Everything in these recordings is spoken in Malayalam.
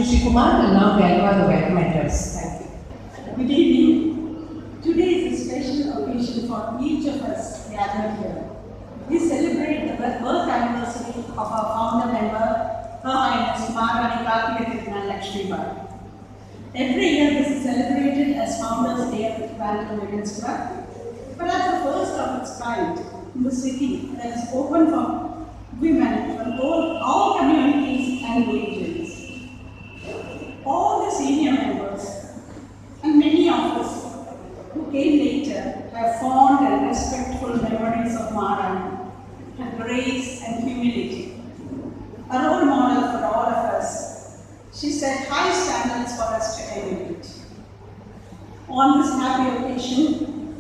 Shri Kumar will now deliver the welcome address. Thank you. Good evening. Today is a special occasion for each of us gathered here. We celebrate the birth anniversary of our founder member, Her Highness Maharani Thiruvananthapuram. Every year this is celebrated as Founders Day of the Trivandrum Women's Club, but as the first of its kind in the city that is open for women from all communities and religions. All the senior members and many of us who came later have fond and respectful memories of Maharani, her grace and humility. A role model for all of us, she set high standards for us to emulate. On this happy occasion,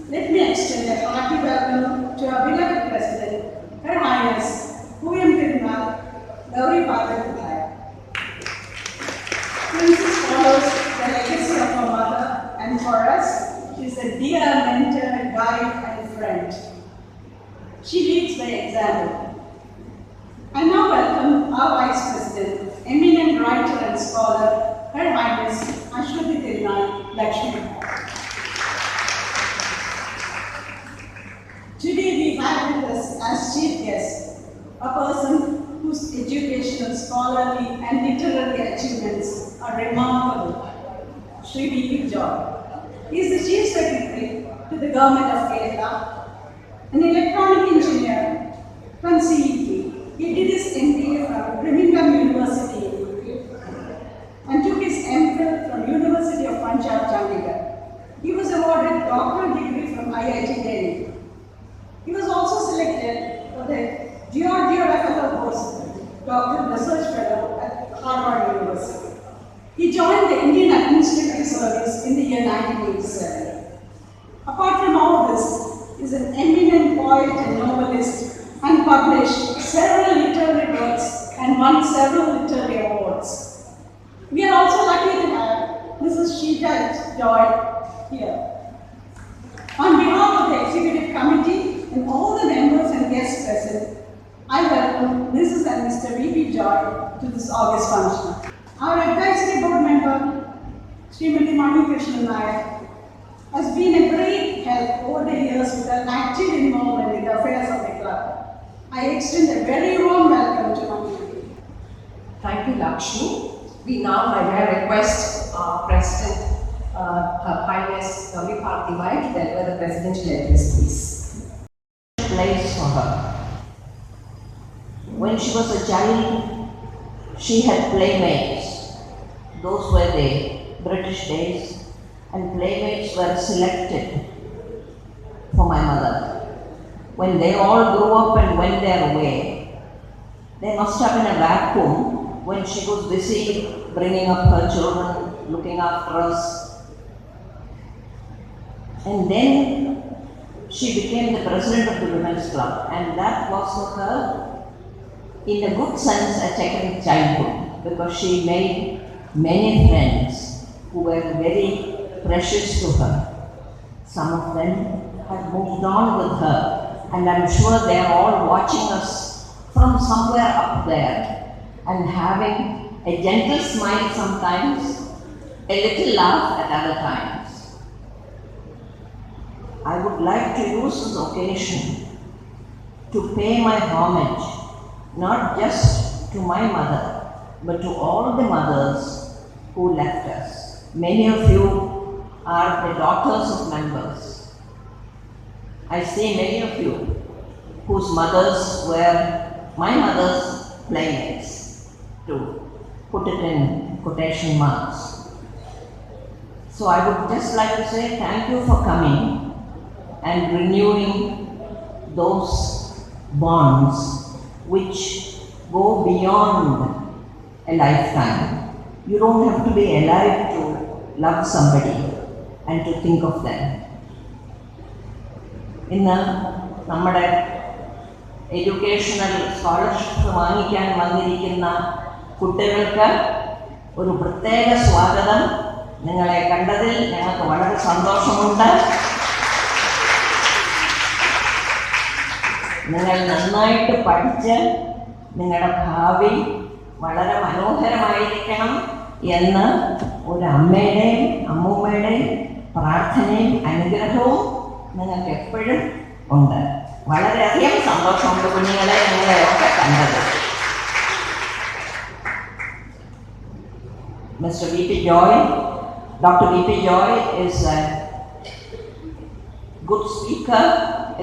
let me extend a hearty welcome to our beloved President, Her Highness Thiruvananthapuram. Princess follows the legacy of her mother, and for us, she is a dear mentor, guide, and friend. She leads by example. I now welcome our Vice President, eminent writer and scholar, Her Highness Thiruvananthapuram. Today we have with us as chief guest a person whose educational, scholarly, and literary achievements are remarkable, Sri.VP. He is the Chief Secretary to the Government of Kerala, an electronic engineer from CET. He did his MBA from Trivandrum University and took his MPhil from University of Punjab, Chandigarh. He was awarded doctoral degree from IIT Delhi. He was also selected for the Devotional Doctoral Research Fellow at Harvard University. He joined the Indian Administrative Service in the year 1987. Apart from all this, he is an eminent poet and novelist and published several literary works and won several literary awards. We are also lucky to have Mrs. Sheeta Joy here. On behalf of the Executive Committee and all the members and guests present, I welcome Mrs. and Mr. V.P. Joy to this August function. Our advisory board member, Srimati Krishnan Nayak, has been a great help over the years with her active involvement in the affairs of the club. I extend a very warm welcome to Mani. Thank you, Lakshmi. We now, may request our President, Her Highness Gauri Parthibai, to deliver the presidential address, please. Place for her. When she was a child, she had playmates. Those were the British days, and playmates were selected for my mother. When they all grew up and went their way, there must have been a vacuum when she was busy bringing up her children, looking after us. And then she became the president of the Women's Club, and that was for her, in a good sense, a checkered childhood, because she made many friends who were very precious to her. Some of them have moved on with her, and I'm sure they are all watching us from somewhere up there and having a gentle smile sometimes, a little laugh at other times. I would like to use this occasion to pay my homage not just to my mother, but to all the mothers who left us. Many of you are the daughters of members. I say many of you whose mothers were my mother's playmates, to put it in quotation marks. So I would just like to say thank you for coming and renewing those bonds which go beyond a lifetime. You don't have to be alive to love somebody and to think of them. ഇന്ന് നമ്മുടെ എഡ്യൂക്കേഷണൽ സ്കോളർഷിപ്പ് വാങ്ങിക്കാൻ വന്നിരിക്കുന്ന കുട്ടികൾക്ക് ഒരു പ്രത്യേക സ്വാഗതം. നിങ്ങളെ കണ്ടതിൽ ഞങ്ങൾക്ക് വളരെ സന്തോഷമുണ്ട്. നിങ്ങൾ നന്നായിട്ട് പഠിച്ച് നിങ്ങളുടെ ഭാവി വളരെ മനോഹരമായിരിക്കണം. എന്ന് ഒരു അമ്മയുടെയും അമ്മൂമ്മയുടെയും പ്രാർത്ഥനയും അനുഗ്രഹവും നിങ്ങൾക്ക് എപ്പോഴും ഉണ്ട്. വളരെയധികം സന്തോഷമുണ്ട് കുഞ്ഞുങ്ങളെ നിങ്ങളെയൊക്കെ കണ്ടത്. Dr. V.P. Joy is a good speaker,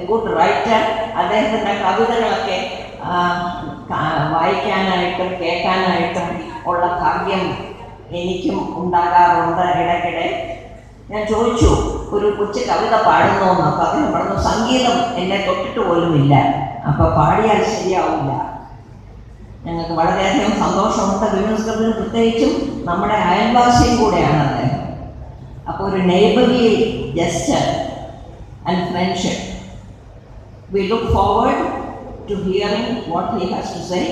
a good writer. അദ്ദേഹത്തിൻ്റെ കവിതകളൊക്കെ വായിക്കാനായിട്ടും കേൾക്കാനായിട്ടും ഉള്ള ഭാഗ്യം എനിക്കും ഉണ്ടാകാറുണ്ട് ഇടയ്ക്കിടെ. ഞാൻ ചോദിച്ചു, ഒരു കൊച്ചു കവിത പാടുന്നു എന്നൊക്കെ. അദ്ദേഹം പറഞ്ഞു, സംഗീതം എന്നെ തൊട്ടിട്ട് പോലുമില്ല, അപ്പോൾ പാടിയാൽ ശരിയാവില്ല. ഞങ്ങൾക്ക് വളരെയധികം സന്തോഷമുണ്ട്. വിമൻസ് ക്ലബിന് പ്രത്യേകിച്ചും നമ്മുടെ അയൽവാസിയും കൂടെയാണ് അദ്ദേഹം. അപ്പോൾ ഒരു neighbourly gesture and friendship. We look forward to hearing what he has to say.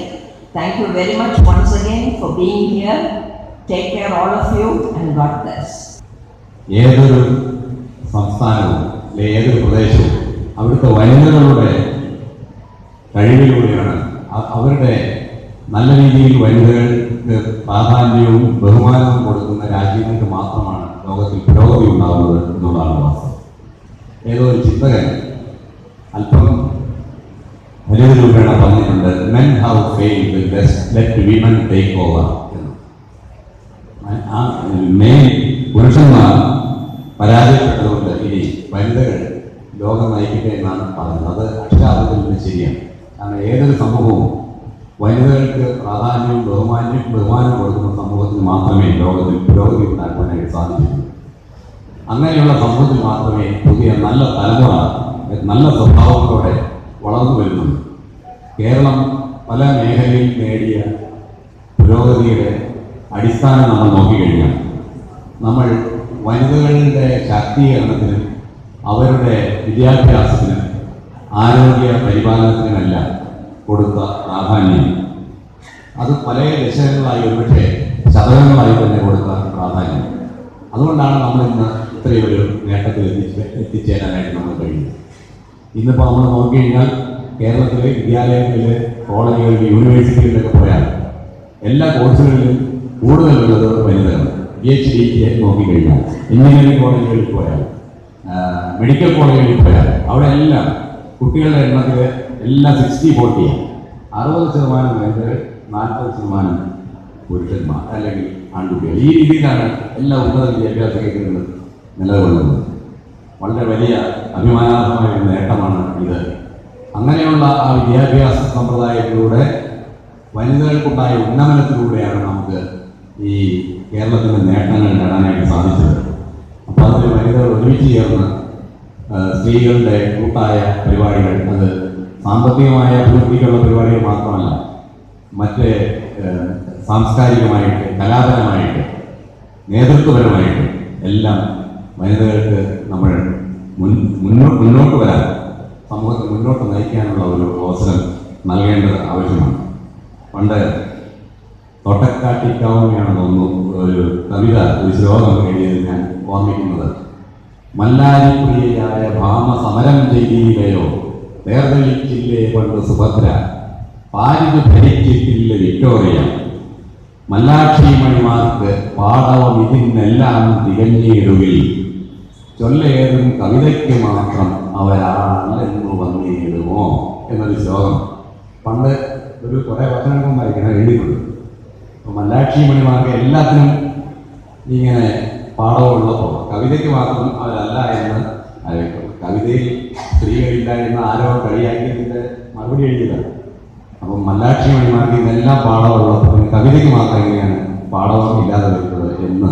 Thank you very much once again for being here. Take care all of you and God bless. ഏതൊരു സംസ്ഥാനവും അല്ലെങ്കിൽ ഏതൊരു പ്രദേശവും അവിടുത്തെ വനിതകളുടെ കഴിവിലൂടെയാണ്, അവരുടെ നല്ല രീതിയിൽ വനിതകൾക്ക് പ്രാധാന്യവും ബഹുമാനവും കൊടുക്കുന്ന രാജ്യങ്ങൾക്ക് മാത്രമാണ് ലോകത്തിൽ പുരോഗതി ഉണ്ടാകുന്നത് എന്നുള്ളതാണ് വാസ്തവം. ഏതോ ഒരു ചിന്തകൻ അല്പം വലിയ രൂപേണ പറഞ്ഞിട്ടുണ്ട്, men have failed, let women take over എന്ന്. പുരുഷന്മാർ പരാജയപ്പെട്ടതുകൊണ്ട് ഇനി വനിതകൾ ലോകം നയിക്കട്ടെ എന്നാണ് പറയുന്നത്. അത് അക്ഷരാർത്ഥത്തിൽ നിന്ന് ശരിയാണ്. കാരണം ഏതൊരു സമൂഹവും വനിതകൾക്ക് പ്രാധാന്യവും ബഹുമാനം കൊടുക്കുന്ന സമൂഹത്തിന് മാത്രമേ ലോകത്തിൽ പുരോഗതി ഉണ്ടാക്കുവാനായിട്ട് സാധിക്കൂ. അങ്ങനെയുള്ള സമൂഹത്തിൽ മാത്രമേ പുതിയ നല്ല തലമുറ നല്ല സ്വഭാവങ്ങളോടെ വളർന്നു വരുന്നുള്ളൂ. കേരളം പല മേഖലയിൽ നേടിയ പുരോഗതിയുടെ അടിസ്ഥാനം നമ്മൾ നോക്കിക്കഴിഞ്ഞാൽ, നമ്മൾ വനിതകളുടെ ശാക്തീകരണത്തിനും അവരുടെ വിദ്യാഭ്യാസത്തിനും ആരോഗ്യ പരിപാലനത്തിനുമെല്ലാം കൊടുത്ത പ്രാധാന്യം, അത് പല ദശകങ്ങളായി ഒരുപക്ഷെ ശതകങ്ങളായി തന്നെ കൊടുത്ത പ്രാധാന്യം, അതുകൊണ്ടാണ് നമ്മളിന്ന് ഇത്രയൊരു നേട്ടത്തിൽ എത്തിച്ചേരാനായിട്ട് നമ്മൾ കഴിയുന്നത്. ഇന്നിപ്പോൾ നമ്മൾ നോക്കിക്കഴിഞ്ഞാൽ കേരളത്തിലെ വിദ്യാലയങ്ങളിൽ, കോളേജുകളിൽ, യൂണിവേഴ്സിറ്റികളിലൊക്കെ പോയാൽ എല്ലാ കോഴ്സുകളിലും കൂടുതലുള്ളത് വനിതകളാണ്. PhD നോക്കിക്കഴിഞ്ഞാൽ എഞ്ചിനീയറിംഗ് കോളേജുകളിൽ പോയാൽ, മെഡിക്കൽ കോളേജുകളിൽ പോയാൽ അവിടെ എല്ലാം കുട്ടികളുടെ എണ്ണത്തിൽ എല്ലാം 60-40 60% വനിതകൾ, 40% പുരുഷന്മാർ അല്ലെങ്കിൽ ആൺകുട്ടികൾ. ഈ രീതിയിലാണ് എല്ലാ ഉന്നത വിദ്യാഭ്യാസ കേന്ദ്രങ്ങളും നിലകൊള്ളുന്നത്. വളരെ വലിയ അഭിമാനാർഹമായ ഒരു നേട്ടമാണ് ഇത്. അങ്ങനെയുള്ള ആ വിദ്യാഭ്യാസ സമ്പ്രദായത്തിലൂടെ വനിതകൾക്കുണ്ടായ ഉന്നമനത്തിലൂടെയാണ് നമുക്ക് ഈ കേരളത്തിൻ്റെ നേട്ടങ്ങൾ നേടാനായിട്ട് സാധിച്ചത്. അപ്പോൾ അതിൽ വനിതകൾ ഒരുമിച്ച് ചേർന്ന് സ്ത്രീകളുടെ കൂട്ടായ പരിപാടികൾ, അത് സാമ്പത്തികമായ അഭിവൃദ്ധിക്കുള്ള പരിപാടികൾ മാത്രമല്ല, മറ്റ് സാംസ്കാരികമായിട്ട്, കലാപരമായിട്ട്, നേതൃത്വപരമായിട്ട് എല്ലാം വനിതകൾക്ക് നമ്മൾ മുന്നോട്ട് വരാൻ, സമൂഹത്തെ മുന്നോട്ട് നയിക്കാനുള്ള ഒരു അവസരം നൽകേണ്ടത് ആവശ്യമാണ്. പണ്ട് തോട്ടക്കാട്ടിക്കാവുകയാണെന്ന് തോന്നുന്നു ഒരു കവിത, ഒരു ശ്ലോകം എഴുതിയത് ഞാൻ ഓർമ്മിക്കുന്നത്. മല്ലാരിപ്രിയയായ ഭാമ സമരം ചെയ്തില്ലയോ, വേർതെളിച്ചില്ലേ പണ്ട് സുഭദ്ര, പാരിത് ഭരിച്ചിട്ടില്ല വിക്ടോറിയ, മല്ലാക്ഷിമണിമാർക്ക് പാടവം ഇതിനെല്ലാം തികഞ്ഞിടുകിൽ, ചൊല്ലേതും കവിതയ്ക്ക് മാത്രം അവരാണെന്നു വന്നിടുമോ എന്നൊരു ശ്ലോകം പണ്ട് ഒരു കുറേ വർഷങ്ങൾക്ക് മുമ്പായിരിക്കണം എഴുതിയിട്ടുണ്ട്. അപ്പോൾ മല്ലാക്ഷിമണിമാർക്ക് എല്ലാത്തിനും ഇങ്ങനെ പാഠമുള്ളപ്പോൾ കവിതയ്ക്ക് മാത്രം അവരല്ല എന്ന് അറിയിക്കും. കവിതയിൽ സ്ത്രീകളില്ല എന്ന് ആരോ കളിയാക്കിയതിൻ്റെ മറുപടി എഴുതിയതാണ്. അപ്പം മല്ലാക്ഷിമണിമാർക്ക് ഇതെല്ലാം പാഠമുള്ളപ്പോൾ കവിതയ്ക്ക് മാത്രം എങ്ങനെയാണ് പാഠവും ഇല്ലാതെ വരുന്നത് എന്ന്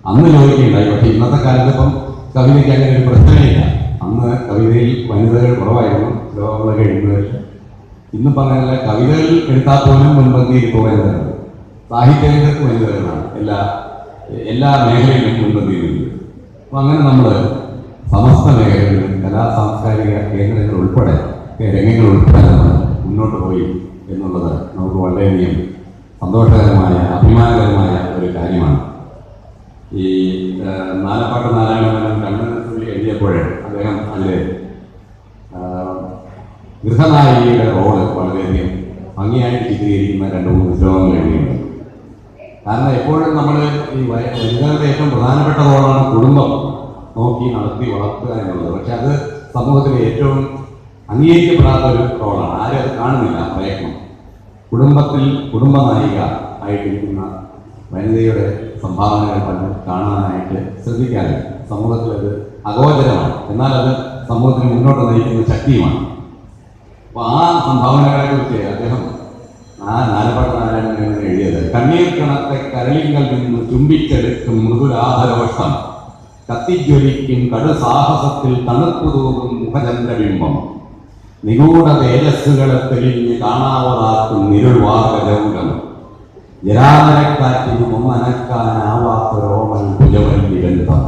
അന്ന് ചോദിക്കുകയുണ്ടായി. പക്ഷേ ഇന്നത്തെ കാലത്ത് ഇപ്പം കവിതയ്ക്ക് അങ്ങനെ ഒരു പ്രശ്നമില്ല. അന്ന് കവിതയിൽ വനിതകൾ കുറവായിരുന്നു, ശ്ലോകങ്ങളൊക്കെ എഴുതുന്നവർ. ഇന്നിപ്പോൾ അങ്ങനെയല്ല, കവിതകൾ എടുത്താൽ പോലും മുൻപന്തിയിൽ വനിതകളാണ്. സാഹിത്യരംഗത്ത് വനിതകളാണ് എല്ലാ മേഖലയിലും മുൻപന്തിയിലുണ്ട്. അപ്പം അങ്ങനെ നമ്മൾ സമസ്ത മേഖലകളിലും സാംസ്കാരിക കേന്ദ്രങ്ങൾ ഉൾപ്പെടെ, രംഗങ്ങൾ ഉൾപ്പെടെ നമ്മൾ മുന്നോട്ട് പോയി എന്നുള്ളത് നമുക്ക് വളരെയധികം സന്തോഷകരമായ, അഭിമാനകരമായ ഒരു കാര്യമാണ്. ഈ നാലപ്പാട്ട് നാരായണമേനോൻ കണ്ണനുള്ളി എഴുതിയപ്പോൾ അദ്ദേഹം അതിൽ ഗൃഹനായികയുടെ റോള് വളരെയധികം ഭംഗിയായിട്ട് ചിത്രീകരിക്കുന്ന 2-3 ശ്ലോകങ്ങൾ എഴുതിയിട്ടുണ്ട്. കാരണം എപ്പോഴും നമ്മൾ ഈ വനിതകളുടെ ഏറ്റവും പ്രധാനപ്പെട്ട റോളാണ് കുടുംബം നോക്കി നടത്തി വളർത്തുക എന്നുള്ളത്. പക്ഷെ അത് സമൂഹത്തിലെ ഏറ്റവും അംഗീകരിക്കപ്പെടാത്ത ഒരു റോളാണ്. ആരും അത് കാണുന്നില്ല പ്രയത്നം. കുടുംബത്തിൽ കുടുംബനായിക ആയിട്ടിരിക്കുന്ന വനിതയുടെ സംഭാവനകൾ പണ്ട് കാണാനായിട്ട് ശ്രദ്ധിക്കാതെ സമൂഹത്തിൽ അത് അഗോചരമാണ്. എന്നാൽ അത് സമൂഹത്തിന് മുന്നോട്ട് നയിക്കുന്ന ശക്തിയുമാണ്. അപ്പോൾ ആ സംഭാവനകളെ കുറിച്ച് അദ്ദേഹം നാലപ്പാട്ട് നാരായണൻ എഴുതിയത്, കണ്ണീർ കണത്തെ കരളിങ്കൽ നിന്ന് ചുംബിച്ചെടുക്കും മൃദുരാധരോഷ്ടം, കത്തിജ്വലിക്കും കടുസാഹസത്തിൽ തണുപ്പു തൂകും മുഖചന്ദ്രബിംബം, നിഗൂഢ തേജസ്സുകളെ തെളിഞ്ഞ് കാണാവതാക്കും നിരുൾവാർഗൗരം, ജരാനരക്കാറ്റിനും ഒന്നനക്കാനാവാത്തൊരോമൽ ഭുജവല്ലി ബന്ധം,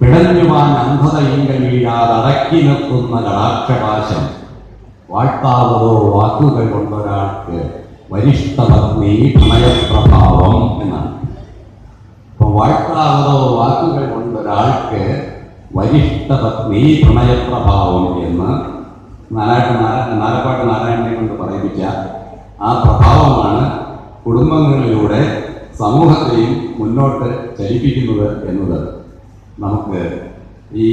പിടഞ്ഞുവാൻ അന്ധതയിങ്കൽ വീഴാതടക്കി നിർത്തുന്ന കടാക്ഷപാശം, വാഴ്ത്താവതോ വാക്കുകൾ കൊണ്ടൊരാൾക്ക് വരിഷ്ഠപത്നി പ്രണയപ്രഭാവം എന്നാണ്. അപ്പോൾ വാഴ്ത്താവതോ വാക്കുകൾ കൊണ്ടൊരാൾക്ക് വരിഷ്ഠപത്നി പ്രണയപ്രഭാവം എന്ന് നാലപ്പാട്ട് നാരായണനെ കൊണ്ട് പറയിപ്പിച്ച ആ പ്രഭാവമാണ് കുടുംബങ്ങളിലൂടെ സമൂഹത്തെയും മുന്നോട്ട് ചലിപ്പിക്കുന്നത് എന്നത് നമുക്ക് ഈ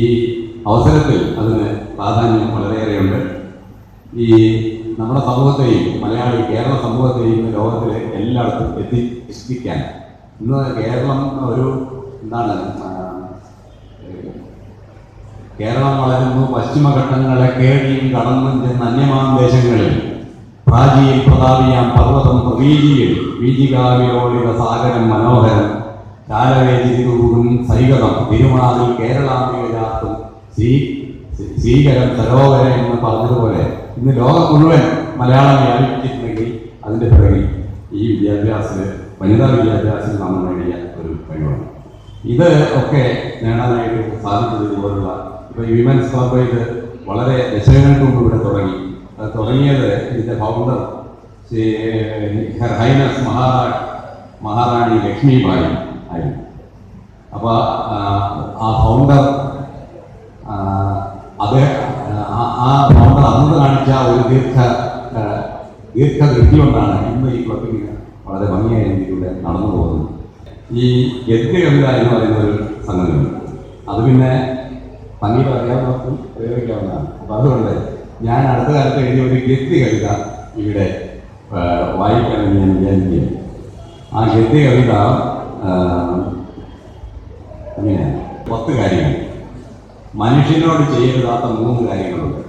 അവസരത്തിൽ അതിന് പ്രാധാന്യം വളരെയേറെയുണ്ട്. ഈ നമ്മുടെ സമൂഹത്തെയും കേരള സമൂഹത്തെയും ലോകത്തിലെ എല്ലായിടത്തും എത്തിക്കാൻ ഇന്ന് കേരളം ഒരു കേരളം വളരുന്നു പശ്ചിമഘട്ടങ്ങളെ കേടിയും കടന്നും ചെന്ന അന്യമാം ദേശങ്ങളിൽ പ്രാചീൻ പ്രതാപിയാം പർവ്വതം പ്രവീചിയിൽ വീജികാവിലോളിത സാഗരം മനോഹരം കാലവേദിതൂകും സൈകതം തിരുമാതിൽ കേരളാംബികജാത്തും ശ്രീകരം സരോവര എന്ന് പറഞ്ഞതുപോലെ ഇന്ന് ലോകം മുഴുവൻ മലയാളം വ്യാപിച്ചിട്ടുണ്ടെങ്കിൽ അതിൻ്റെ പിറകിൽ ഈ വനിതാ വിദ്യാഭ്യാസത്തിൽ നമ്മൾ നേടിയ ഒരു കഴിവാണ്. ഇത് ഒക്കെ നേടാനായിട്ട് സാധിച്ചത് ഇതുപോലുള്ള ഇപ്പോൾ വിമൻസ് കോർപ്പറേറ്റ് വളരെ ദശകങ്ങൾക്ക് മുമ്പ് ഇവിടെ തുടങ്ങി. അത് തുടങ്ങിയത് ഇതിൻ്റെ ഫൗണ്ടർ ഹെർ ഹൈനസ് മഹാറാണി ലക്ഷ്മിബായി ആയിരുന്നു. അപ്പോൾ ആ ഫൗണ്ടർ അന്ന് കാണിച്ച ഒരു ദീർഘദൃഷ്ടി കൊണ്ടാണ് ഇന്ന് ഈ ക്ലബിന് വളരെ ഭംഗിയായ രീതിയിലൂടെ നടന്നു പോകുന്നത്. ഈ ഗദ്യകവിത എന്ന് പറയുന്ന ഒരു സംഗതിയുണ്ട്. അത് പിന്നെ ഭംഗി അറിയാവുന്നവർക്കും പ്രയോഗിക്കാവുന്നതാണ്. അപ്പം അതുകൊണ്ട് ഞാൻ അടുത്ത കാലത്ത് എഴുതിയ ഒരു ഗദ്യകവിത ഇവിടെ വായിക്കാമെന്ന് ഞാൻ വിചാരിക്കുകയാണ്. ആ ഗദ്യകവിത ഇങ്ങനെയാണ്. 10 കാര്യങ്ങൾ. മനുഷ്യനോട് ചെയ്യരുതാത്ത 3 കാര്യങ്ങളുണ്ട്.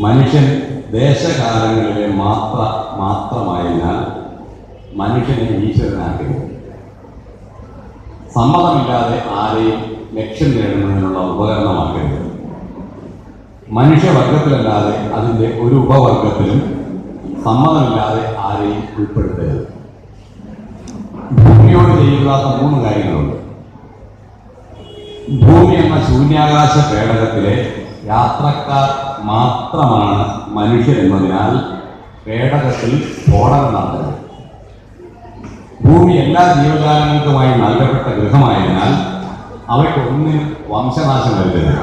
മനുഷ്യൻ ദേശകാലങ്ങളിലെ മാത്രമായതിനാൽ മനുഷ്യനെ ഈശ്വരനാക്കരുത്. സമ്മതമില്ലാതെ ആരെയും ലക്ഷ്യം നേടുന്നതിനുള്ള ഉപകരണമാക്കരുത്. മനുഷ്യവർഗത്തിലല്ലാതെ അതിൻ്റെ ഒരു ഉപവർഗത്തിലും സമ്മതമില്ലാതെ ആരെയും ഉൾപ്പെടുത്തരുത്. ഭൂമിയോട് ചെയ്യരുതാത്ത 3 കാര്യങ്ങളുണ്ട്. ഭൂമി എന്ന ശൂന്യാകാശ പേടകത്തിലെ യാത്രക്കാർ മാത്രമാണ് മനുഷ്യരെന്നതിനാൽ പേടകത്തിൽ സ്ഫോടനം നടത്തരുത്. ഭൂമി എല്ലാ ജീവജാലങ്ങൾക്കുമായി നൽകപ്പെട്ട ഗൃഹമായതിനാൽ അവയ്ക്കൊന്നിനും വംശനാശം വരുത്തരുത്.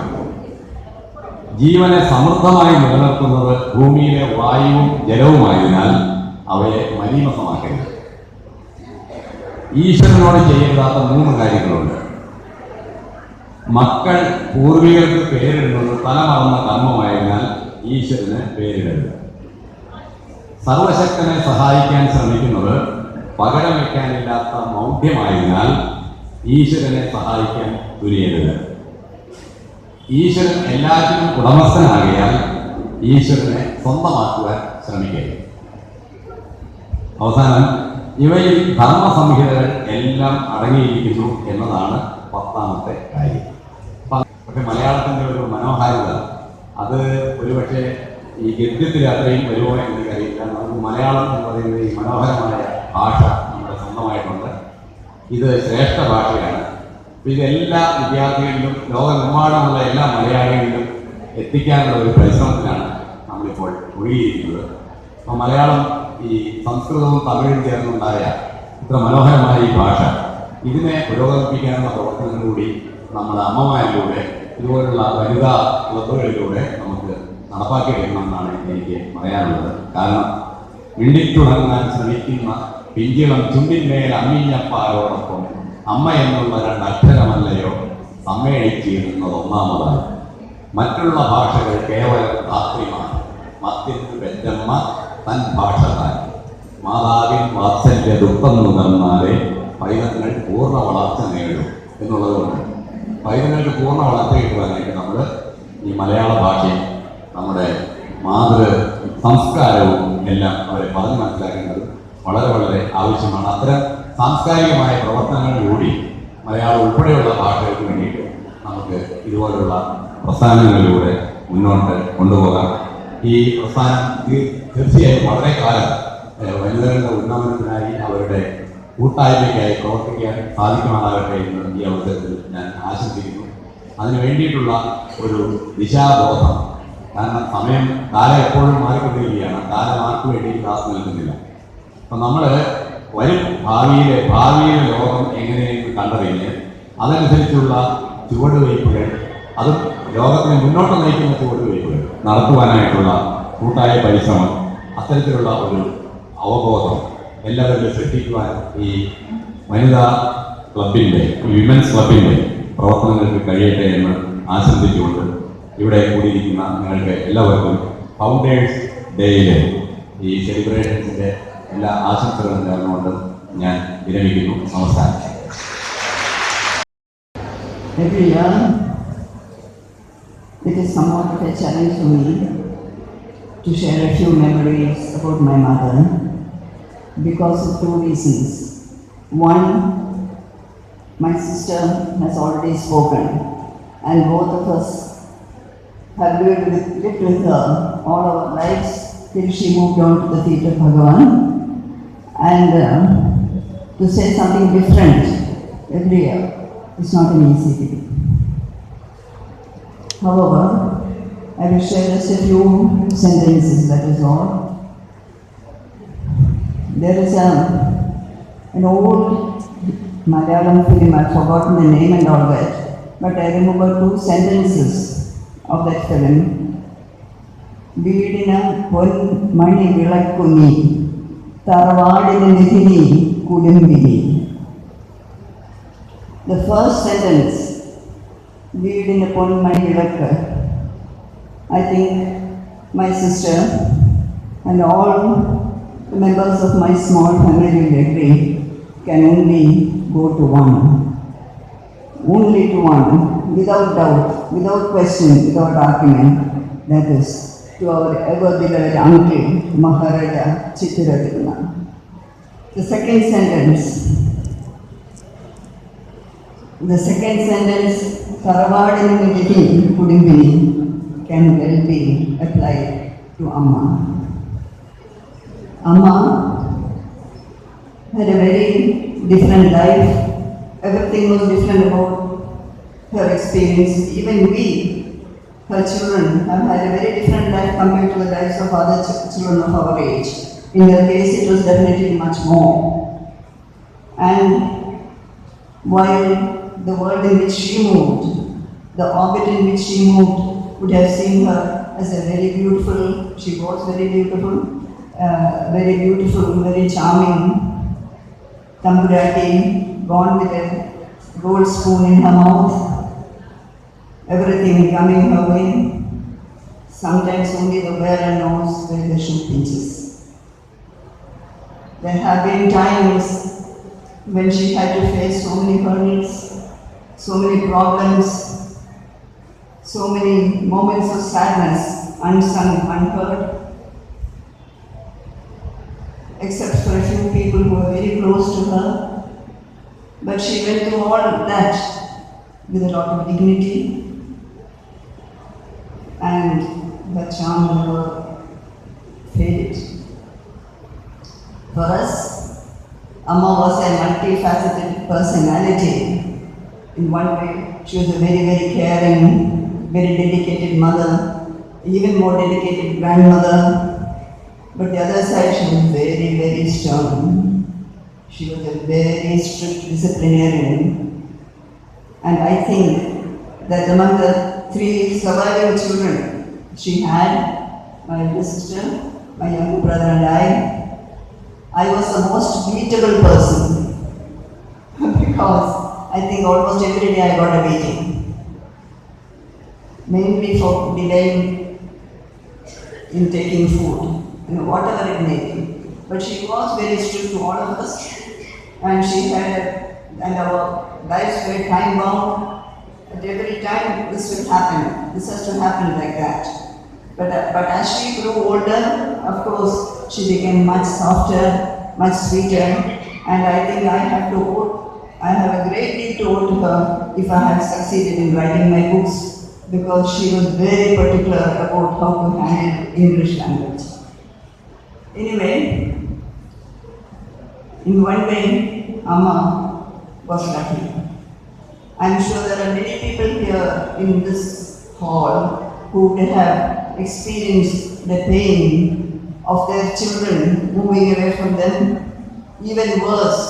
ജീവനെ സമൃദ്ധമായി നിലനിർത്തുന്നത് ഭൂമിയിലെ വായുവും ജലവുമായതിനാൽ അവയെ മലീമസമാക്കരുത്. ഈശ്വരനോട് ചെയ്യരുതാത്ത 3 കാര്യങ്ങളുണ്ട്. മക്കൾ പൂർവികർക്ക് പേരിടുന്നത് തലമറന്ന കർമ്മമായതിനാൽ ഈശ്വരന് പേരിടരുത്. സർവശക്തനെ സഹായിക്കാൻ ശ്രമിക്കുന്നത് പകരം വയ്ക്കാനില്ലാത്ത മൗഢ്യമായതിനാൽ ഈശ്വരനെ സഹായിക്കാൻ തുനിയരുത്. ഈശ്വരൻ എല്ലാറ്റിനും ഉടമസ്ഥനാകിയാൽ ഈശ്വരനെ സ്വന്തമാക്കുവാൻ ശ്രമിക്കരുത്. അവസാനം ഇവയിൽ ധർമ്മസംഹിതകൾ എല്ലാം അടങ്ങിയിരിക്കുന്നു എന്നതാണ് 10ാമത്തെ കാര്യം. പക്ഷെ മലയാളത്തിൻ്റെ ഒരു മനോഹാരിത അത് ഒരുപക്ഷെ ഈ ഗദ്യത്തിൽ അത്രയും വരുമോ എനിക്കറിയില്ല. നമുക്ക് മലയാളം എന്ന് പറയുന്നത് ഈ മനോഹരമായ ഭാഷ നമ്മുടെ സ്വന്തമായിട്ടുണ്ട്. ഇത് ശ്രേഷ്ഠ ഭാഷയാണ്. ഇതെല്ലാ വിദ്യാർത്ഥികളിലും ലോകമെമ്പാടുമുള്ള എല്ലാ മലയാളികളിലും എത്തിക്കാനുള്ള ഒരു പരിശ്രമത്തിലാണ് നമ്മളിപ്പോൾ ഒഴുകിയിരിക്കുന്നത്. അപ്പോൾ മലയാളം ഈ സംസ്കൃതവും തമിഴും ചേർന്നുണ്ടായ ഇത്ര മനോഹരമായ ഈ ഭാഷ ഇതിനെ പുരോഗമിപ്പിക്കാനുള്ള പ്രവർത്തനങ്ങൾ കൂടി നമ്മുടെ അമ്മമാരിലൂടെ ഇതുപോലുള്ള വനിതാ ക്ലബ്ബുകളിലൂടെ നമുക്ക് നടപ്പാക്കിയെടുക്കണമെന്നാണ് എനിക്ക് പറയാനുള്ളത്. കാരണം മിണ്ടിത്തുടങ്ങാൻ ശ്രമിക്കുന്ന പിഞ്ചിളം ചുണ്ടിന്മേൽ അമ്മിഞ്ഞപ്പാലോടൊപ്പം അമ്മ എന്നുള്ള രണ്ടക്ഷരമല്ലയോ സമ്മേളിച്ചിരുന്നത് ഒന്നാമതാണ്. മറ്റുള്ള ഭാഷകൾ കേവലം ധാത്രിമാണ്. മത്തിന് പെറ്റമ്മ തൻ ഭാഷ താൻ. മാതാവിൻ വാത്സല്യ ദുഃഖം നുകർന്നാലേ പൈതങ്ങൾ പൂർണ്ണ വളർച്ച നേടും എന്നുള്ളതുകൊണ്ട് പൈതങ്ങൾക്ക് പൂർണ്ണ വളർച്ച കിട്ടുവാനായിട്ട് നമ്മൾ ഈ മലയാള ഭാഷയും നമ്മുടെ മാതൃ സംസ്കാരവും എല്ലാം അവരെ പറഞ്ഞു മനസ്സിലാക്കേണ്ടത് വളരെ വളരെ ആവശ്യമാണ്. അത്തരം സാംസ്കാരികമായ പ്രവർത്തനങ്ങളിലൂടെ മലയാളം ഉൾപ്പെടെയുള്ള ഭാഷകൾക്ക് വേണ്ടിയിട്ട് നമുക്ക് ഇതുപോലുള്ള പ്രസ്ഥാനങ്ങളിലൂടെ മുന്നോട്ട് കൊണ്ടുപോകാം. ഈ പ്രസ്ഥാനം തീർച്ചയായും വളരെ കാലം വനിതകളുടെ ഉന്നമനത്തിനായി അവരുടെ കൂട്ടായ്മയ്ക്കായി പ്രവർത്തിക്കാൻ സാധിക്കുമാറാകട്ടെ എന്ന് ഈ അവസരത്തിൽ ഞാൻ ആശംസിക്കുന്നു. അതിനു വേണ്ടിയിട്ടുള്ള ഒരു ദിശാബോധം, കാരണം കാലം എപ്പോഴും മാറിക്കൊണ്ടിരിക്കുകയാണ്. കാലം ആർക്കു വേണ്ടി കാത്തു നിൽക്കുന്നില്ല. അപ്പം നമ്മൾ വരും ഭാവിയിലെ ലോകം എങ്ങനെയെന്ന് കണ്ടറിഞ്ഞ് അതനുസരിച്ചുള്ള ചുവടുവയ്പ്പുകൾ, അതും ലോകത്തിനെ മുന്നോട്ട് നയിക്കുന്ന ചുവടുവയ്പ്പുകൾ നടത്തുവാനായിട്ടുള്ള കൂട്ടായ പരിശ്രമം, അത്തരത്തിലുള്ള ഒരു അവബോധം എല്ലാവരിലും സൃഷ്ടിക്കുവാൻ ഈ വനിതാ ക്ലബിൻ്റെ, വിമൻസ് ക്ലബിൻ്റെ പ്രവർത്തനങ്ങൾക്ക് കഴിയട്ടെ എന്ന് ആശംസിച്ചുകൊണ്ട് ഇവിടെ കൂടിയിരിക്കുന്ന നിങ്ങൾക്ക് എല്ലാവർക്കും ഫൗണ്ടേഴ്സ് ഡേയിലെ ഈ സെലിബ്രേഷൻസിൻ്റെ എല്ലാ ആശംസകളും നേർന്നുകൊണ്ട് ഞാൻ വിരമിക്കുന്നു. നമസ്കാരം. Every year, it is somewhat of a challenge for me to share a few memories about my mother because of two reasons. One, my sister has already spoken, and both of us have lived with her all our lives till she moved on to the feet of Bhagavan. And to say something different every year is not an easy thing. However, I will share just a few sentences, that is all. There is an old Malayalam film, I've forgotten the name and all that, but I remember two sentences of that film. വീടിന പൊന്മണി വിളക്കുന്നി തറവാടിന് നിധിനി Kudumbini. The first sentence, വീടിന് പൊന്മണി വിളക്ക്, I think my sister and all the members of my small family will agree, can only go to one. Only to one, without doubt, without question, without argument. That is to our ever-beloved uncle, Maharaja Chittirathiruna. The second sentence, Karavadinu Nidhi Kudumbini, can well be applied to Amma. Amma had a very different life. Everything was different about her experience. Even we, her children, have had a very different life compared to the lives of other children of our age. In her case, it was definitely much more. And while the world in which she moved, the orbit in which she moved, would have seen her as a very beautiful, she was very beautiful, very charming Tamburati, born with a gold spoon in her mouth, everything coming her way. Sometimes only the wearer knows where the shoe pinches. There have been times when she had to face so many hurdles, so many problems, so many moments of sadness, unsung, unheard, except for a few people who were very close to her. But she went through all that with a lot of dignity, and her charm never faded. For us, Amma was a multifaceted personality. In one way, she was a very, very caring, very dedicated mother, even more dedicated grandmother. But the other side, she was very, very stern. She was a very strict disciplinarian. And I think that among the three surviving children she had, my elder sister, my younger brother and I, I was the most beatable person because I think almost every day I got a beating, mainly for delaying in taking food, whatever it may be. But she was very strict to all of us, and and our lives were time bound. At every time this will happen, this has to happen like that. But as she grew older, of course, she became much softer, much sweeter, and I think I have a great deal to owe to her if I have succeeded in writing my books, because she was very particular about how to handle English language. Anyway, in one way, Amma was lucky. I'm sure there are many people here in this hall who would have experienced the pain of their children moving away from them. Even worse,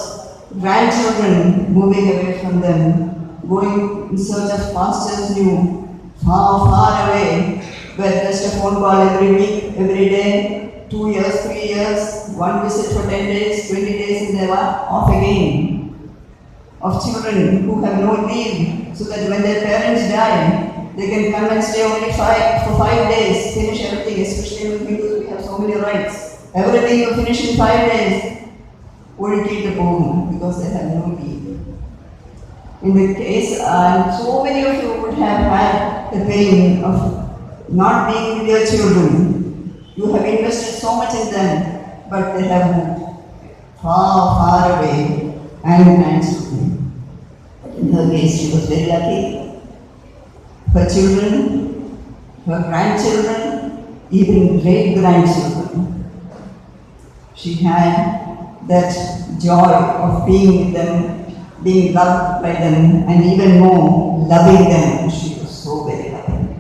grandchildren moving away from them, going in search of pastures new, far, far away, where just a phone call every week, every day, 2 years, 3 years, one visit for 10 days, 20 days, and they were off again. Of children who have no leave, so that when their parents die, they can come and stay only for 5 days, finish everything, especially with Hindus, we have so many rights. Everything you finish in 5 days, keep the home because they have no leave. In the case, so many of you would have had the pain of not being with your children. You have invested so much in them, but they have moved far, far away. And grandchildren. In her case, she was very lucky. Her children, her grandchildren, even great-grandchildren. She had that joy of being with them, being loved by them, and even more, loving them. She was so very loving.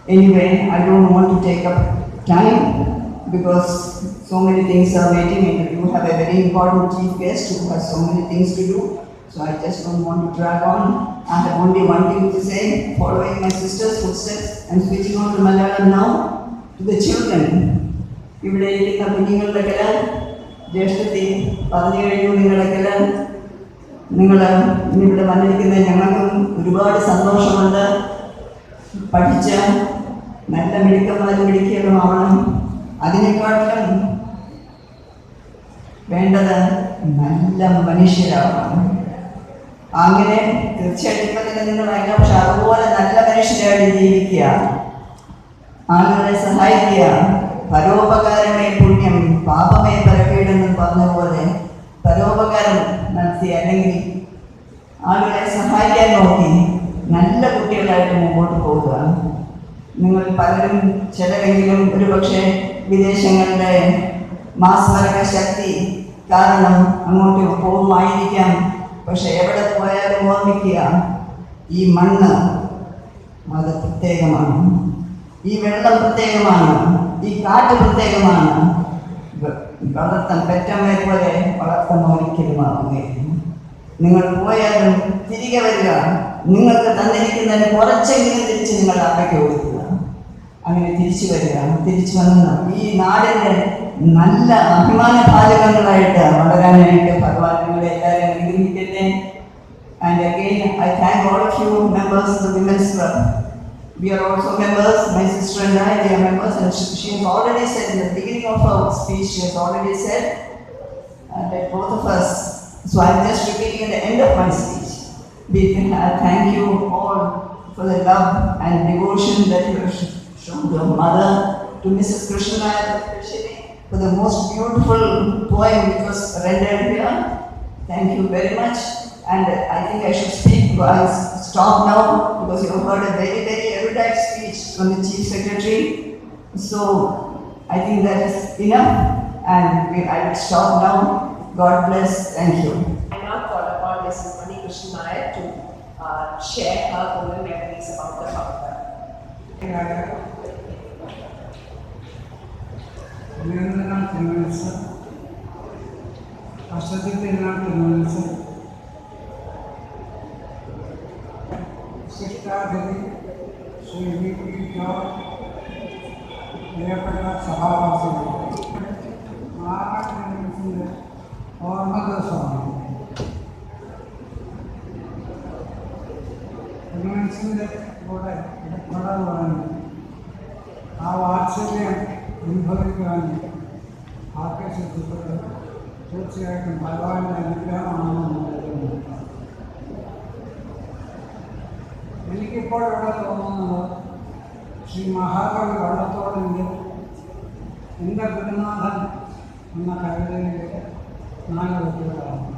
Anyway, I don't want to take up time, because so many things are waiting and you have a very important chief guest who has so many things to do. So I just don't want to drag on. I have only one thing to say, following my sister's footsteps and switching on to Malayalam now, to the children. ഇവിടെ ഇരിക്കുന്ന കുഞ്ഞുങ്ങളുടെക്കെല്ലാം ജ്യേഷ്ഠത്തി പറഞ്ഞു കഴിഞ്ഞു. നിങ്ങളൊക്കെല്ലാം ഇവിടെ വന്നിരിക്കുന്ന ഞങ്ങൾക്കും ഒരുപാട് സന്തോഷമുണ്ട്. പഠിച്ച നല്ല മിടുക്കന്മാരും മിടുക്കികളുമാവണം. അതിനെക്കാട്ടിലും വേണ്ടത് നല്ല മനുഷ്യരാവണം. അങ്ങനെ തീർച്ചയായിട്ടും ഇപ്പം തന്നെ നിങ്ങൾ ഭയങ്കര, പക്ഷെ അതുപോലെ നല്ല മനുഷ്യരായിട്ട് ജീവിക്കുക, ആളുകളെ സഹായിക്കുക. പരോപകാരമേ പുണ്യം പാപമേ പരകീടെന്നും പറഞ്ഞ പോലെ പരോപകാരം നടത്തി, അല്ലെങ്കിൽ ആളുകളെ സഹായിക്കാൻ നോക്കി നല്ല കുട്ടികളായിട്ട് മുമ്പോട്ട് പോവുക. നിങ്ങൾ പലരും ചിലരെങ്കിലും ഒരു പക്ഷേ വിദേശങ്ങളുടെ മാസ്മരക ശക്തി കാരണം അങ്ങോട്ട് പോകുമായിരിക്കാം. പക്ഷെ എവിടെ പോയാലും ഓർമ്മിക്കുക, ഈ മണ്ണ് അത് പ്രത്യേകമാണ്, ഈ വെള്ളം പ്രത്യേകമാണ്, ഈ കാറ്റ് പ്രത്യേകമാണ്. വളർത്താൻ പെറ്റമ്മയെ പോലെ വളർത്താൻ ഒരിക്കലുമാവുകയില്ല. നിങ്ങൾ പോയാലും തിരികെ വരിക, നിങ്ങൾക്ക് തന്നിരിക്കുന്നതിന് കുറച്ചെങ്കിലും തിരിച്ച് നിങ്ങൾ അമ്മയ്ക്ക് കൊടുക്കുക. അങ്ങനെ തിരിച്ചു വരിക. തിരിച്ചു വന്ന് ഈ നാടിൻ്റെ നല്ല അഭിമാന ഭാജകങ്ങളായിട്ട് വളരാനായിട്ട് ഭഗവാൻ നിങ്ങളെ എല്ലാവരും അനുഗ്രഹിക്കട്ടെ. And again, I thank all of you members of the Women's Club. We are also members, my sister and I, we are members, and she has already said in the beginning of her speech, she has already said that both of us, so I am just repeating at the end of my speech, we thank you all for the love and devotion that you have shown to your mother, to Mrs. Krishna, for the most beautiful poem which was rendered here. Thank you very much. And I think I should stop now, because you have heard a very, very erudite speech from the Chief Secretary. So I think that is enough, and I will stop now. God bless. Thank you. I now call upon Mrs. Mani Krishna to share her own memories about the founder. शिष्टाधिपति Sri.VP George, प्रियപ്പെട്ട സഭാവാസികൾ, തിരുമനസിൻ്റെ കൂടെ ഇടപെടാൻ ആ വാത്സല്യം അനുഭവിക്കാൻ ആകർഷിച്ചത് തീർച്ചയായിട്ടും ഭഗവാന്റെ അനുഗ്രഹമാണെന്ന് കരുതുന്നു. എനിക്കിപ്പോൾ ഇവിടെ തോന്നുന്നത് ശ്രീ മഹാകവി വള്ളത്തോളിൻ്റെ എൻ്റെ ഗുരുനാഥൻ എന്ന കവിതയിലെ 4 വരികളാണ്.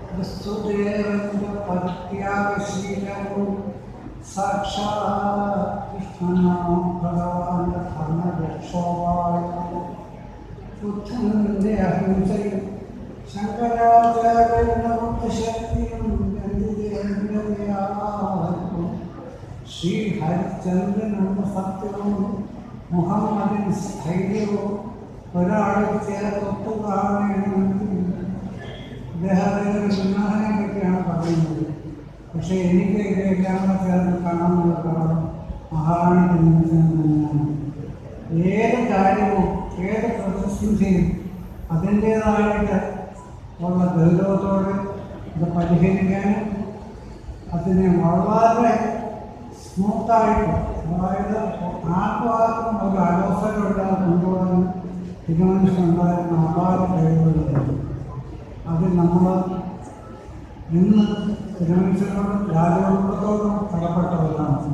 ക്രിസ്തുദേവന്റെ പരിത്യാഗശീലവും സാക്ഷാത് കൃഷ്ണനാം ഭഗവാന്റെ ധർമ്മരക്ഷോഭായും ബുദ്ധന്റെ അഹിംസയും ശങ്കരാചാര്യന്റെ ബുദ്ധിശക്തിയും ശ്രീ ഹരിചന്ദ്രനുള്ള സത്യവും മുഹമ്മദിന് സ്ഥൈര്യവും ഒരാളിൽ ചേർത്തൊത്തു കാണണമെങ്കിൽ അദ്ദേഹത്തിൻ്റെ ഗുരുനാഥനെ പറ്റിയാണ് പറയുന്നത്. പക്ഷേ എനിക്ക് ഇവയെല്ലാം കൂടെ ചേർന്ന് കാണുന്നതൊക്കെ മഹാനാണ് തന്നെയാണ്. ഏത് കാര്യവും ഏത് പ്രതിസന്ധിയും അതിൻ്റേതായിട്ട് ഉള്ള ഗൗരവത്തോടെ അത് പരിഹരിക്കാനും അതിനെ വളരെ സ്മൂത്തായിട്ട്, അതായത് ആർക്കും ഒരു അലോസരമില്ലാതെ കൊണ്ടുപോകാൻ തീരുമാനിച്ചുണ്ടായിരുന്ന അപാര കഴിവുകളുണ്ട്. അതിൽ നമ്മൾ ഇന്ന് തിരുവനന്തപുരത്തോടും രാജകുടുംബത്തോടും കടപ്പെട്ടവരാണ്.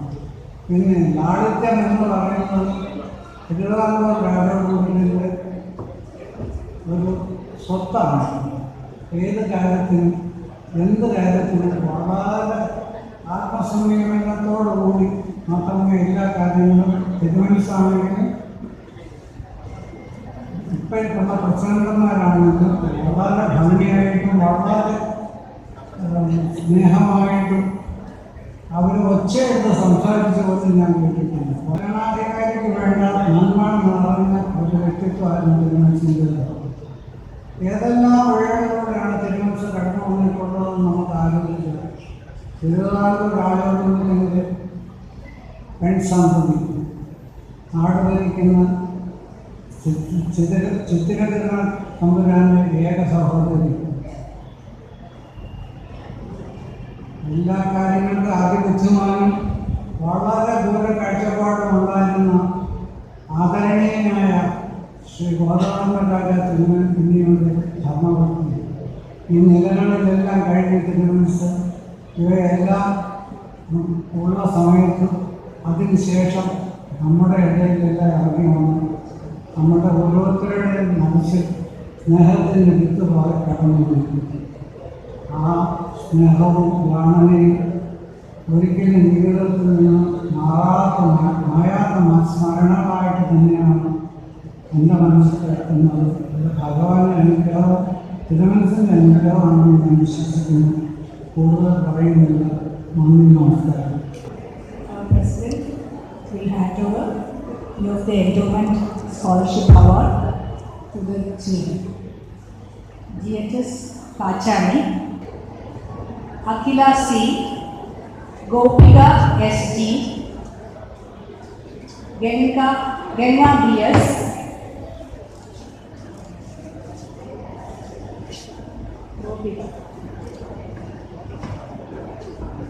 പിന്നെ ലാളിത്യം എന്ന് പറയുന്നത് തിരുവിതാംകൂർ രാജകുടുംബത്തിൻ്റെ ഒരു സ്വത്താണ്. ഏത് കാര്യത്തിനും എന്ത് കാര്യത്തിനും വളരെ ആത്മസംയമനത്തോടുകൂടി മാത്രമേ എല്ലാ കാര്യങ്ങളും തിരുവനന്തപുരത്താണെങ്കിലും ഇപ്പോഴുള്ള പ്രസിഡന്റുമാരാണെങ്കിലും വളരെ ഭംഗിയായിട്ടും വളരെ സ്നേഹമായിട്ടും അവർ ഒച്ചയെടുത്ത് സംസാരിച്ച പോലെ ഞാൻ കേട്ടിട്ടുണ്ട്. ഭരണാധികാരിക്ക് വേണ്ട നന്മ നിറഞ്ഞ ഒരു വ്യക്തിത്വമായിരുന്നു തിരുവനന്തപുരത്തിൻ്റെ. ഏതെല്ലാം വഴികളിലൂടെയാണ് തിരുവനന്തപുരം കടന്നു വന്നിട്ടുള്ളതെന്ന് നമുക്ക് ആലോചിക്കാം. തിരുവിതാംകൂർ രാജകുടുംബത്തിൻ്റെ പെൺസന്തതി, നാട് ഭരിക്കുന്ന ചിത്തിരതിരുനാൾ തമ്പുരാൻ്റെ ഏക സഹോദരി, എല്ലാ കാര്യങ്ങൾക്കും അതിബുദ്ധിമാനും വളരെ ദൂര കാഴ്ചപ്പാടും ഉണ്ടായിരുന്ന ആദരണീയനായ ശ്രീ ഗോദാവരരാജ തിരുമേനിയുടെ ധർമ്മപത്നി ഈ നിലകളിലെല്ലാം കഴിഞ്ഞ് തിരുവനന്തപുരം ഇവയെല്ലാം ഉള്ള സമയത്ത് അതിനുശേഷം നമ്മുടെ ഇടയിലെല്ലാം ഇറങ്ങി വന്ന് നമ്മുടെ ഓരോരുത്തരുടെയും മനസ്സിൽ സ്നേഹത്തിൻ്റെ വിത്ത് പോലെ കടന്നു. ആ സ്നേഹവും ലാളനയും ഒരിക്കലും ജീവിതത്തിൽ നിന്ന് മായാത്ത സ്മരണകളായിട്ട് തന്നെയാണ് എൻ്റെ മനസ്സിൽ എത്തുന്നത്. ഭഗവാന്റെ അനുഗ്രഹം, തിരുമനസിൻ്റെ അനുഗ്രഹമാണെന്ന് ഞാൻ വിശ്വസിക്കുന്നു. കൂടുതൽ പറയുന്നില്ല. നന്ദി, നമസ്കാരം. President will hand over of the endowment scholarship award to the children. GHS Kachani, Akila C, Gopika SG, Genga BS,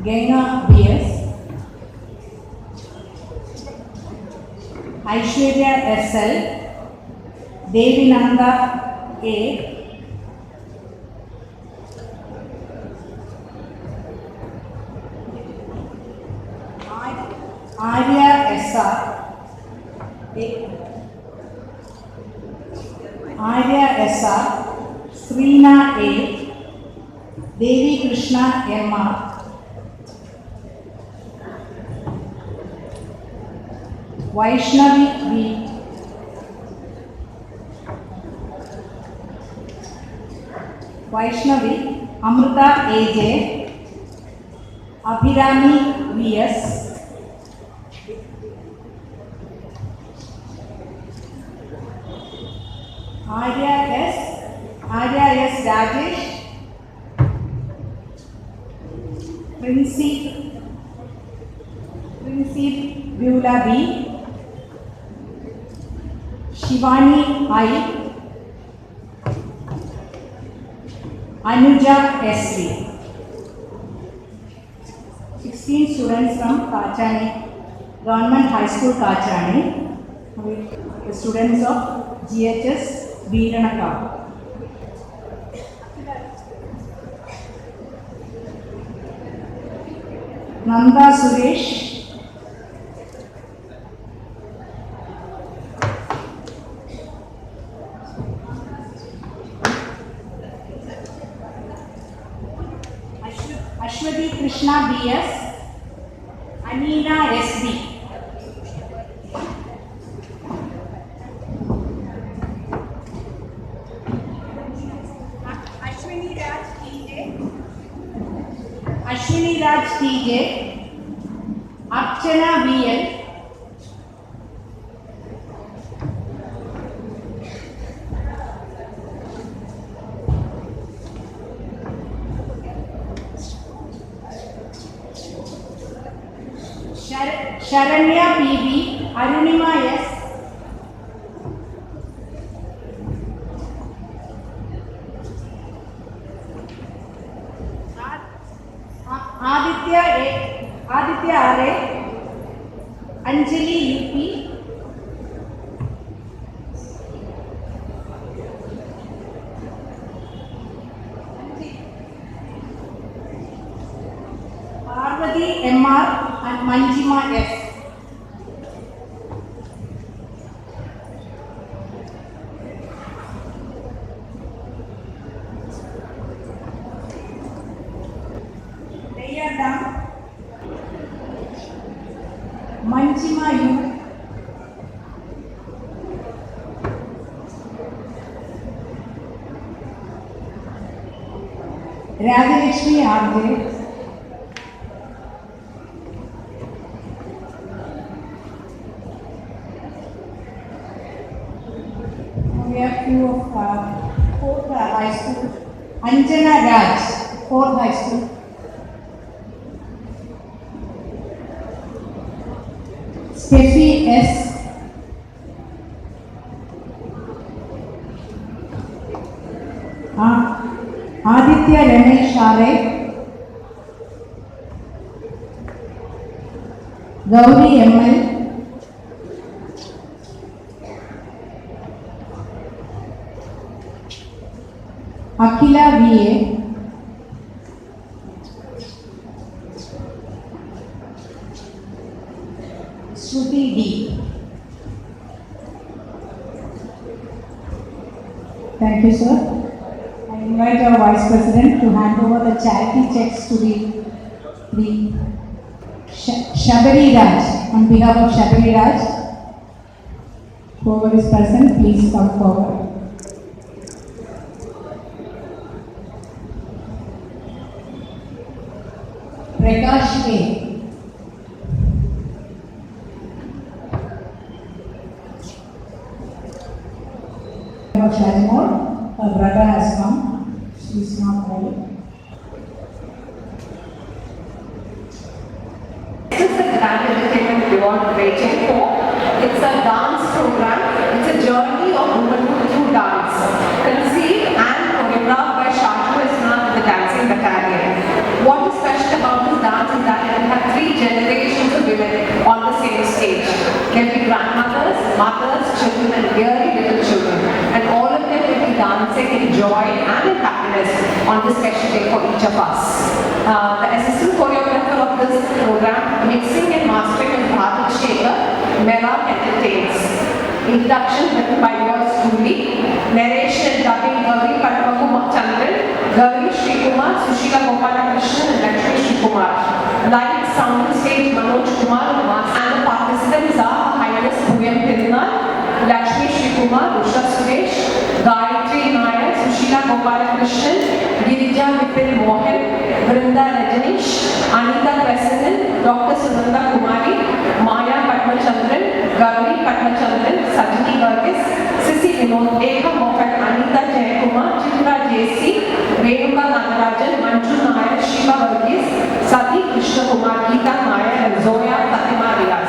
Genga BS, Aishwarya SL, Devinanda A, Arya SR, Arya SR, Srina A, Devi Krishna MR, Vaishnavi V, Vaishnavi Amrita AJ, Abhirami VS, Arya S Rajesh, Princey Vyula B, Shivani I, Anuja S.V. 16 students from Kachani, Government High School Kachani, the students of GHS Veeranaka. Nanda Suresh, Ashwati Krishna BS, Anina SB. Ashwini Raj TJ, Archana VL, Sharanya PB, Arunima S, Aditya RA, Anjali UP, Parvati MR and Manjima S. Manjima U, Radhalakshmi RJ, we have few of 4th high school, Anjana Raj, 4th high school. Steffi S. Aditya Ramesh R.A. Gauri M.L. Akila V.A. Shruti D. Thank you, sir. I invite our Vice President to hand over the charity checks to the Shabari Raj. On behalf of Shabari Raj, whoever is present, please come forward. Prakash K. Shalimore, her brother has come. She is not ready. This is the grand entertainment we want waiting for. It's a dance program. It's a journey of womanhood through dance, conceived and choreographed by Shatu Islam, the Dancing Battalion. What is special about this dance is that it will have 3 generations of women on the same stage. There will be grandmothers, mothers, children, and really little children. And all of them will be dancing in joy and in happiness on this special day for each of us. The assistant choreographer of this program, mixing and mastering is Bharat Shekhar, Mera Entertains. Introduction written by yours truly. Narration and dubbing Gauri Chandran, Gauri Srikumar, Sushila Gopalakrishnan, and Lakshmi Srikumar. Light, sound, stage Manoj Kumar, and the participants are Highness Puyam Tirunal, Lakshmi Srikumar, Usha Suresh, Gayatri Nair, Sushila Gopalakrishnan, Girija Vipin Mohan, Vrinda Rajanish, Anita President, Dr. Sunanda Kumari, Maya Padmachandran, Gauri Padmachandran, Sajini Varghese, Sisi Vinod, Eka Mohan, Anita Jayakumar, Chitra JC, Renuka Nagarajan, Manju Nair, Shiva Varghese, Sati Krishna Kumar, Geeta Nair, and Zoya Fatima Riyad.